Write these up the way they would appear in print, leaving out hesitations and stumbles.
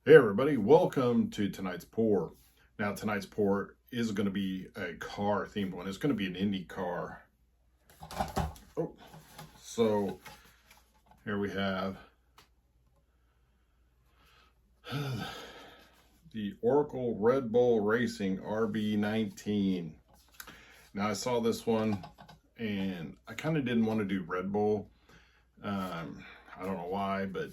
Hey everybody, welcome to tonight's pour. Now tonight's pour is going to be a car themed one. It's going to be an Indy car. Oh, so here we have the Oracle Red Bull Racing RB19. Now I saw this one and I kind of didn't want to do Red Bull. I don't know why, but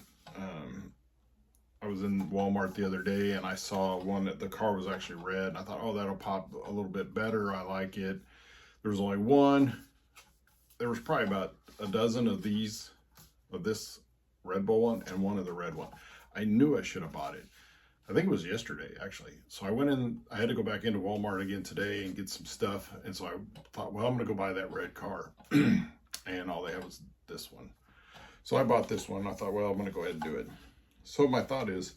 I was in Walmart the other day and I saw one that the car was actually red. And I thought, oh, that'll pop a little bit better. I like it. There was only one. There was probably about a dozen of these, of this Red Bull one and one of the red one. I knew I should have bought it. I think it was yesterday, actually. So I went in, I had to go back into Walmart again today and get some stuff. And so I thought, well, I'm going to go buy that red car. And all they had was this one. So I bought this one. I thought, well, I'm going to go ahead and do it. So my thought is,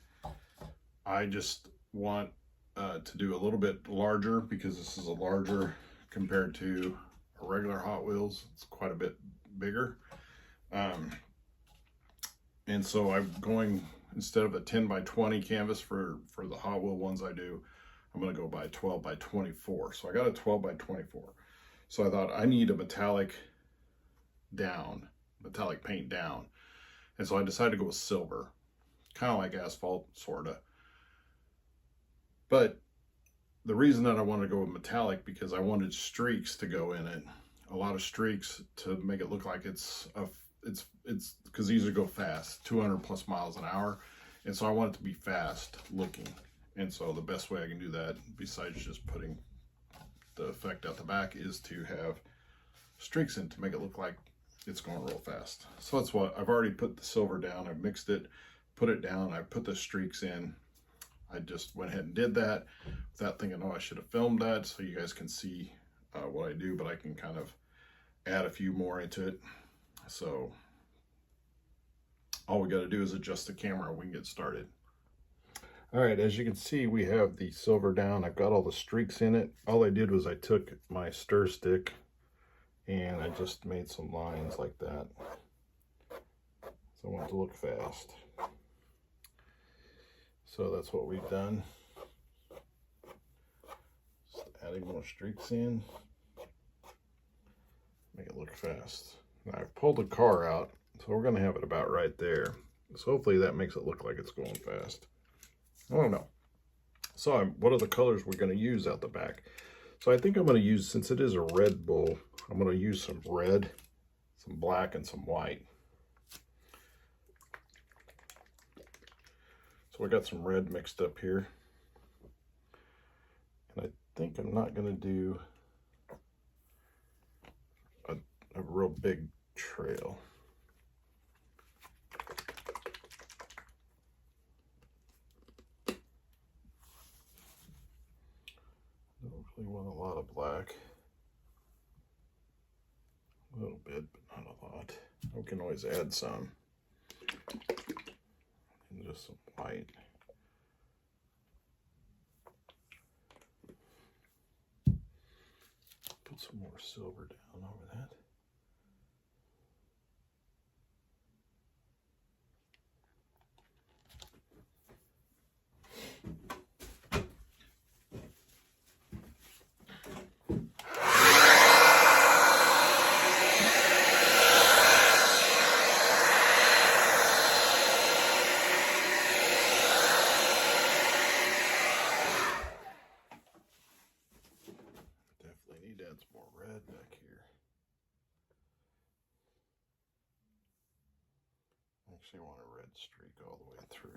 I just want to do a little bit larger because this is a larger compared to a regular Hot Wheels. It's quite a bit bigger. And so I'm going, instead of a 10 by 20 canvas for the Hot Wheel ones I do, I'm going to go by 12 by 24. So I got a 12 by 24. So I thought I need a metallic paint down. And so I decided to go with silver. Kind of like asphalt, sort of. But the reason that I wanted to go with metallic, because I wanted streaks to go in it. A lot of streaks to make it look like it's because these would go fast, 200 plus miles an hour. And so I want it to be fast looking. And so the best way I can do that, besides just putting the effect at the back, is to have streaks in to make it look like it's going real fast. So that's what I've already put the silver down. I've mixed it, put it down. I put the streaks in. I just went ahead and did that without thinking, oh, I should have filmed that so you guys can see what I do, but I can kind of add a few more into it. So all we got to do is adjust the camera and we can get started. All right, as you can see, we have the silver down. I've got all the streaks in it. All I did was I took my stir stick and I just made some lines like that. So I want it to look fast. So that's what we've done. Just adding more streaks in. Make it look fast. Now I've pulled the car out, so we're going to have it about right there. So hopefully that makes it look like it's going fast. I don't know. So what are the colors we're going to use out the back? So I think I'm going to use, since it is a Red Bull, I'm going to use some red, some black, and some white. So I got some red mixed up here. And I think I'm not going to do a real big trail. Don't really want a lot of black. A little bit, but not a lot. We can always add some. And just some white. Put some more silver down over that. Definitely need to add some more red back here. Actually, I want a red streak all the way through.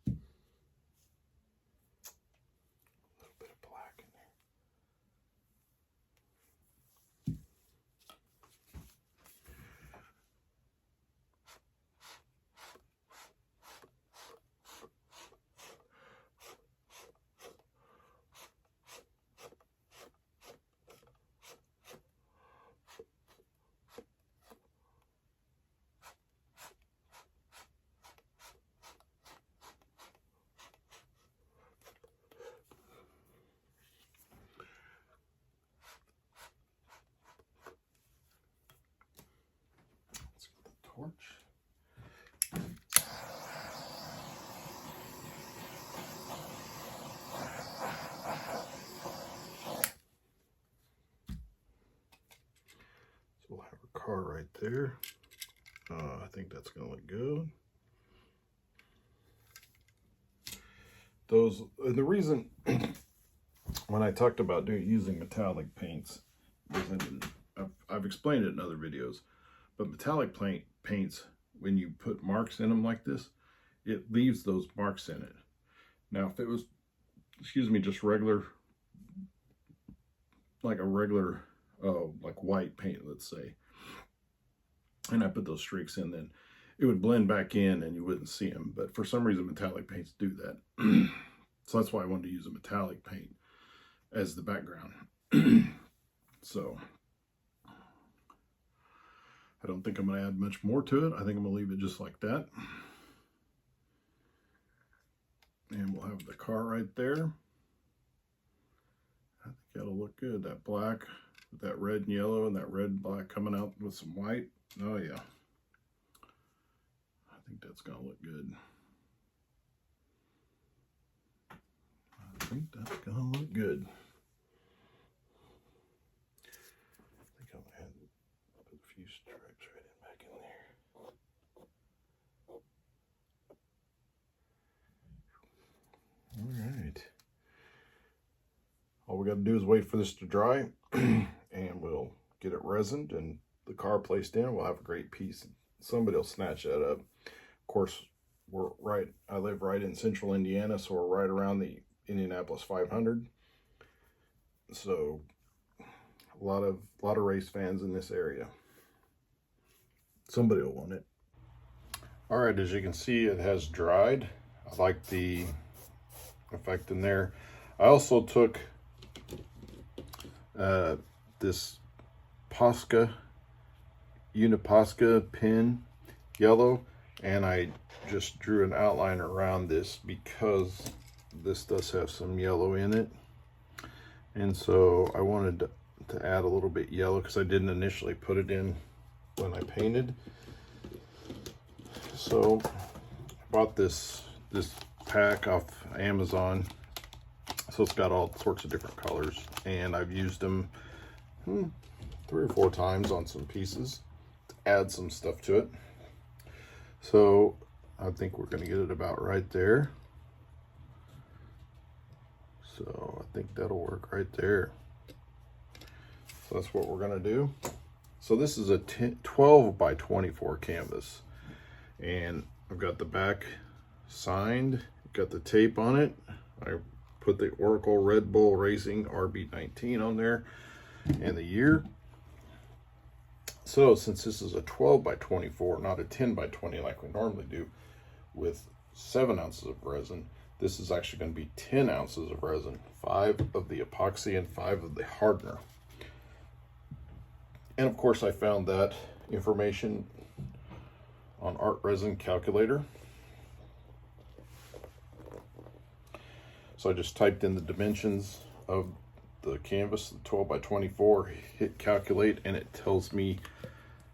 A little bit of black in there. car right there. I think that's gonna look good. And the reason when I talked about using metallic paints, I've explained it in other videos, but metallic paints, when you put marks in them like this, it leaves those marks in it. Now, if it was, excuse me, just regular, like a regular, like white paint, let's say, and I put those streaks in, then it would blend back in and you wouldn't see them. But for some reason, metallic paints do that. So that's why I wanted to use a metallic paint as the background. So I don't think I'm going to add much more to it. I think I'm going to leave it just like that. And we'll have the car right there. I think that'll look good. That black with that red and yellow and that red and black coming out with some white. Oh yeah. I think that's going to look good. I think that's going to look good. I think I'm going to add a few stripes right in back in there. All right. All we got to do is wait for this to dry and we'll get it resined and the car placed in. We'll have a great piece. Somebody will snatch that up. Of course, I live right in central Indiana, so we're right around the Indianapolis 500. So a lot of race fans in this area. Somebody will want it. All right, as you can see, it has dried. I like the effect in there. I also took this Uniposca pin yellow, and I just drew an outline around this because this does have some yellow in it, and so I wanted to add a little bit yellow because I didn't initially put it in when I painted. So I bought this pack off Amazon, so it's got all sorts of different colors, and I've used them 3 or 4 times on some pieces to add some stuff to it. So I think we're going to get it about right there. So I think that'll work right there. So that's what we're going to do. So this is a 12 by 24 canvas, and I've got the back signed, got the tape on it. I put the Oracle Red Bull Racing RB19 on there and the year. So since this is a 12 by 24, not a 10 by 20 like we normally do with 7 ounces of resin, this is actually going to be 10 ounces of resin, 5 of the epoxy and 5 of the hardener. And of course I found that information on Art Resin Calculator. So I just typed in the dimensions of the canvas, the 12 by 24, hit calculate, and it tells me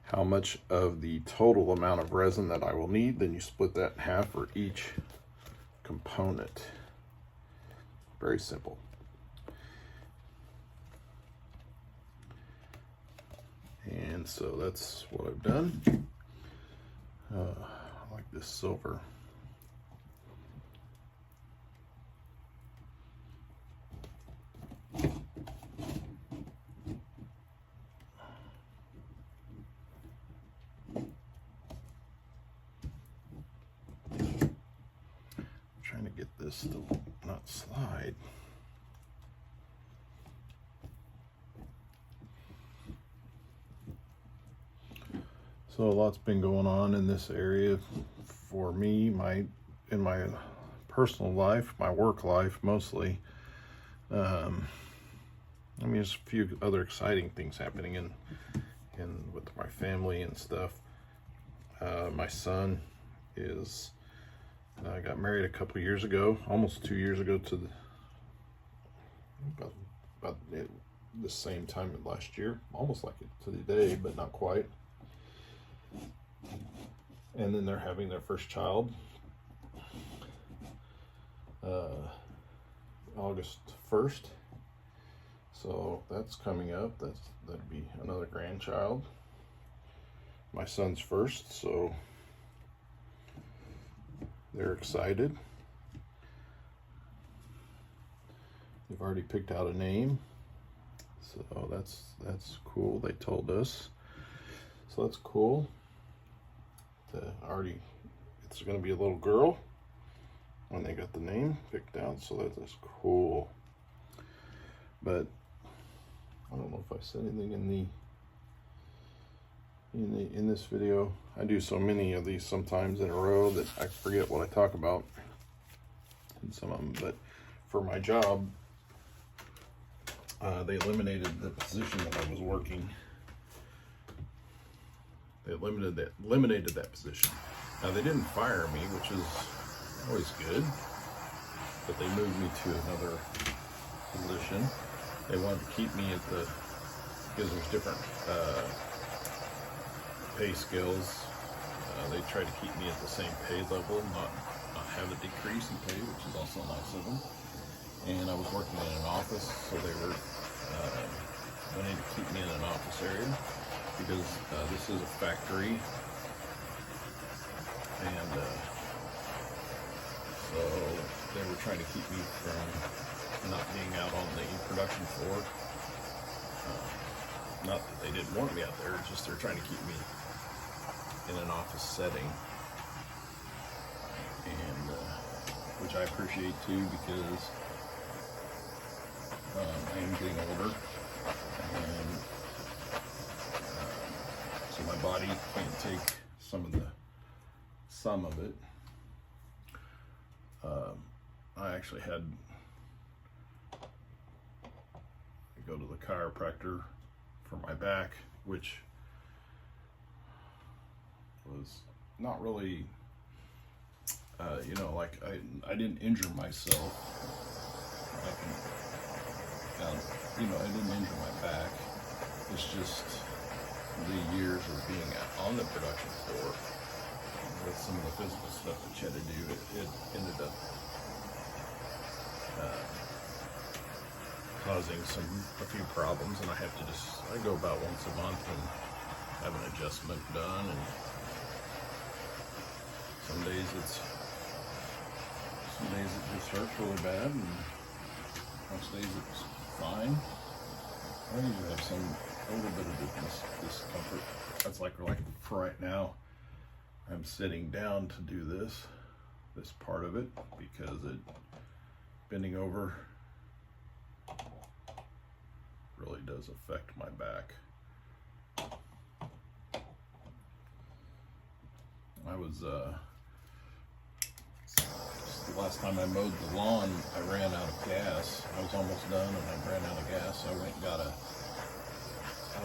how much of the total amount of resin that I will need. Then you split that in half for each component. Very simple. And so that's what I've done. I like this silver. Trying to get this to not slide. So a lot's been going on in this area for me, in my personal life, my work life mostly. I mean, there's a few other exciting things happening in with my family and stuff. My son is got married a couple years ago, almost 2 years ago to about the same time last year, almost like it to the day, but not quite. And then they're having their first child August 1st. So that's coming up. That'd be another grandchild. my son's first, so they're excited. They've already picked out a name, so that's cool. They told us, so that's cool. It's going to be a little girl when they got the name picked out, so that is cool. But I don't know if I said anything in this video. I do so many of these sometimes in a row that I forget what I talk about in some of them. But for my job, they eliminated the position that I was working. They eliminated that position. Now, they didn't fire me, which is always good, but they moved me to another position. They wanted to keep me because there's different pay scales. They tried to keep me at the same pay level, not have a decrease in pay, which is also nice of them. And I was working in an office, so they were wanting to keep me in an office area, because this is a factory, and so they were trying to keep me from not being out on the production floor. Not that they didn't want me out there, it's just they're trying to keep me in an office setting, and which I appreciate too, because I am getting older, and so my body can't take some of it. I actually had to go to the chiropractor for my back, which was not really, like I didn't injure myself. I didn't injure my back. It's just the years of being on the production floor with some of the physical stuff that you had to do, it ended up causing a few problems, and I go about once a month and have an adjustment done, and some days it just hurts really bad, and most days it's fine. I usually have a little bit of discomfort. That's like for right now, I'm sitting down to do this part of it, because bending over really does affect my back. I was the last time I mowed the lawn, I ran out of gas. I was almost done and I ran out of gas, so I went and got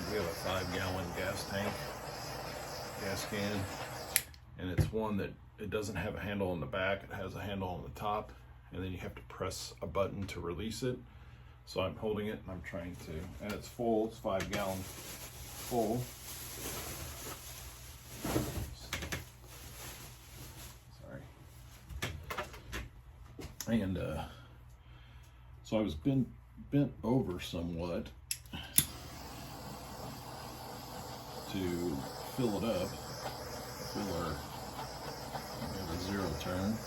we have a 5-gallon gas can, and it's one that it doesn't have a handle on the back, it has a handle on the top, and then you have to press a button to release it. So I'm holding it and I'm trying to, and it's full, it's 5-gallon full. Sorry. And so I was bent over somewhat to fill it up, we have a 0 turn.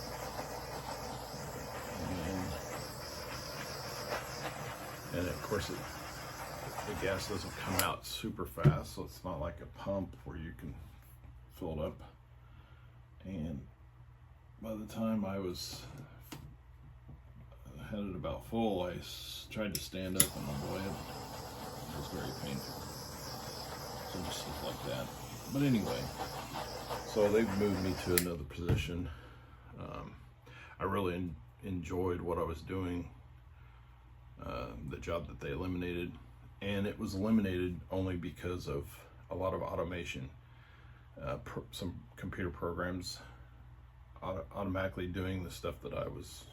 And of course the gas doesn't come out super fast, so it's not like a pump where you can fill it up. And by the time I had it about full, I tried to stand up on the way up. It was very painful. So just stuff like that. But anyway, so they've moved me to another position. I really enjoyed what I was doing, the job that they eliminated, and it was eliminated only because of a lot of automation. Some computer programs automatically doing the stuff that I was,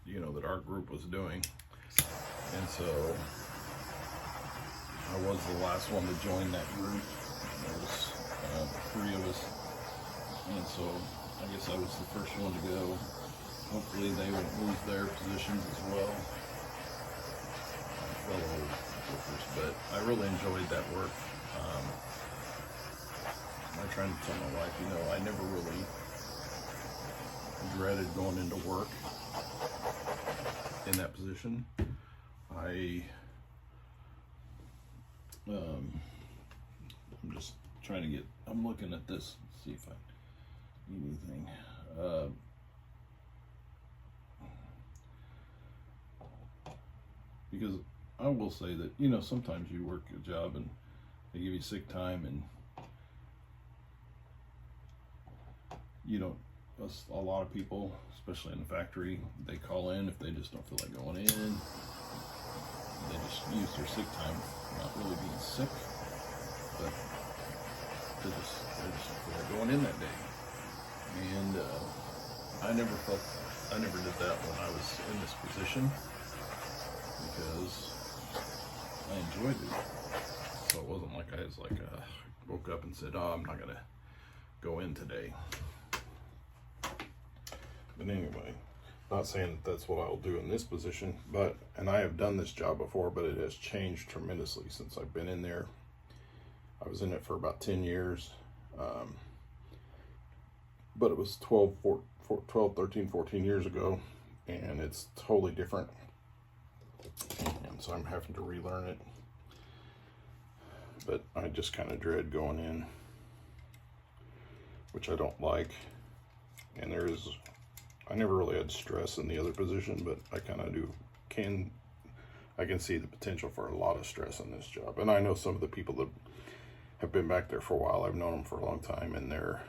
that our group was doing. And so I was the last one to join that group. There was 3 of us, and so I guess I was the first one to go. Hopefully they won't lose their positions as well, fellow workers, but I really enjoyed that work. I try to tell my wife, you know, I never really dreaded going into work in that position. I'm just trying to get, I'm looking at this, see if I need anything. Because I will say that, you know, sometimes you work a job and they give you sick time, and you don't, a lot of people, especially in the factory, they call in if they just don't feel like going in. They just use their sick time, not really being sick, but they just feel like going in that day. And I never did that when I was in this position, because I enjoyed it. So it wasn't like I was like, woke up and said, oh, I'm not gonna go in today. But anyway, not saying that that's what I'll do in this position, but, and I have done this job before, but it has changed tremendously since I've been in there. I was in it for about 10 years, but it was 12, 13, 14 years ago, and it's totally different. And so I'm having to relearn it, but I just kind of dread going in, which I don't like. And I never really had stress in the other position, but I kind of I can see the potential for a lot of stress in this job. And I know some of the people that have been back there for a while, I've known them for a long time, and they're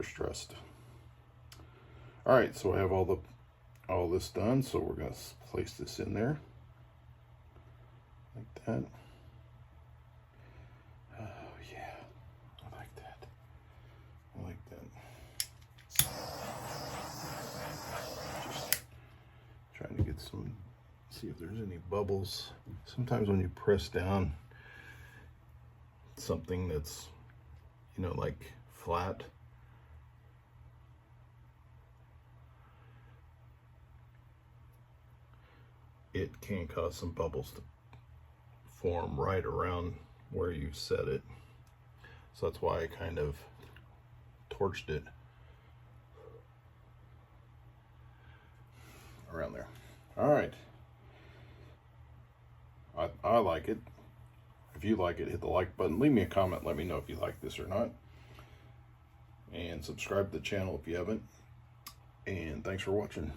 stressed. All right, so I have all this done, so we're gonna place this in there like that. Oh yeah, I like that. I like that. Just trying to get see if there's any bubbles. Sometimes when you press down something that's, you know, like flat, it can cause some bubbles to form right around where you set it. So that's why I kind of torched it around there. All right. I like it. If you like it, hit the like button. Leave me a comment. Let me know if you like this or not. And subscribe to the channel if you haven't. And thanks for watching.